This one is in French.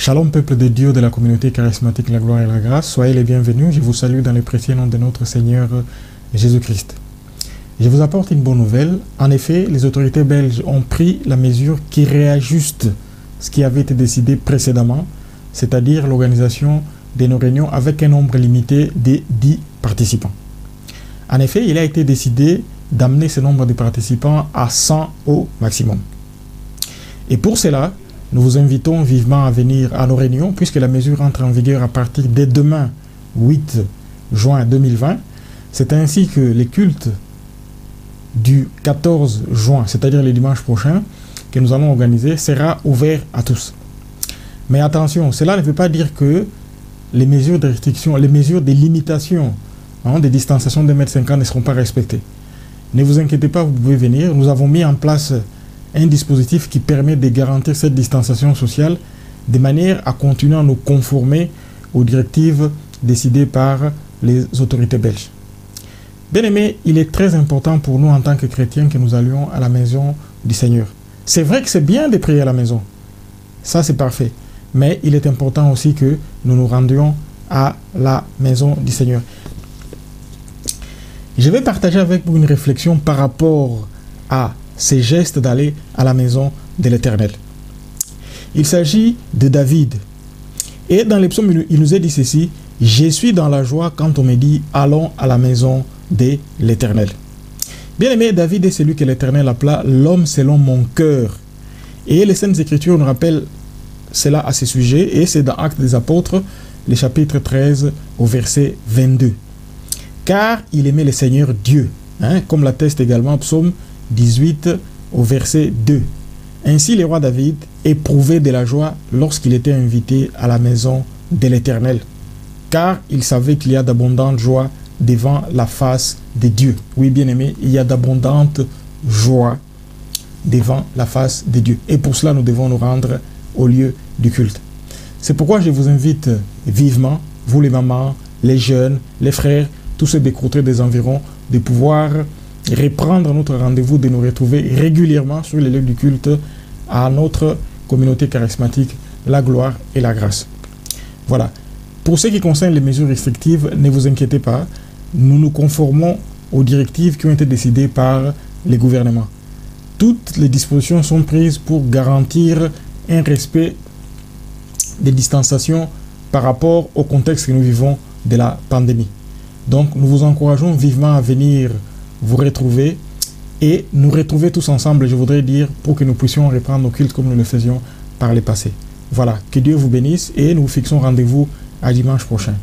Shalom peuple de Dieu de la communauté charismatique La Gloire et la Grâce, soyez les bienvenus, je vous salue dans le précieux nom de notre Seigneur Jésus-Christ. Je vous apporte une bonne nouvelle, en effet les autorités belges ont pris la mesure qui réajuste ce qui avait été décidé précédemment, c'est-à-dire l'organisation de nos réunions avec un nombre limité de 10 participants. En effet, il a été décidé d'amener ce nombre de participants à 100 au maximum. Et pour cela, nous vous invitons vivement à venir à nos réunions puisque la mesure entre en vigueur à partir de demain, 8 juin 2020. C'est ainsi que les cultes du 14 juin, c'est-à-dire le dimanche prochain, que nous allons organiser, sera ouvert à tous. Mais attention, cela ne veut pas dire que les mesures de restriction, les mesures de limitation des distanciations de 1,50 m ne seront pas respectées. Ne vous inquiétez pas, vous pouvez venir. Nous avons mis en place un dispositif qui permet de garantir cette distanciation sociale de manière à continuer à nous conformer aux directives décidées par les autorités belges. Bien aimé, il est très important pour nous en tant que chrétiens que nous allions à la maison du Seigneur. C'est vrai que c'est bien de prier à la maison, ça c'est parfait, mais il est important aussi que nous nous rendions à la maison du Seigneur. Je vais partager avec vous une réflexion par rapport à ces gestes d'aller à la maison de l'Éternel. Il s'agit de David. Et dans les psaumes, il nous est dit ceci: je suis dans la joie quand on me dit allons à la maison de l'Éternel. Bien aimé, David est celui que l'Éternel appela l'homme selon mon cœur. Et les Saintes Écritures nous rappellent cela à ce sujet, et c'est dans Actes des Apôtres, le chapitre 13 au verset 22. Car il aimait le Seigneur Dieu, comme l'atteste également Psaume 18 au verset 2. Ainsi le roi David éprouvait de la joie lorsqu'il était invité à la maison de l'Éternel, car il savait qu'il y a d'abondantes joies devant la face de Dieu. Oui, bien aimé, il y a d'abondantes joies devant la face de Dieu. Et pour cela, nous devons nous rendre au lieu du culte. C'est pourquoi je vous invite vivement, vous les mamans, les jeunes, les frères, tous ceux des côtés des environs, de pouvoir reprendre notre rendez-vous, de nous retrouver régulièrement sur les lieux du culte à notre communauté charismatique, la gloire et la grâce. Voilà. Pour ce qui concerne les mesures restrictives, ne vous inquiétez pas, nous nous conformons aux directives qui ont été décidées par les gouvernements. Toutes les dispositions sont prises pour garantir un respect des distanciations par rapport au contexte que nous vivons de la pandémie. Donc nous vous encourageons vivement à venir vous retrouver et nous retrouver tous ensemble, je voudrais dire, pour que nous puissions reprendre nos cultes comme nous le faisions par le passé. Voilà, que Dieu vous bénisse et nous vous fixons rendez-vous à dimanche prochain.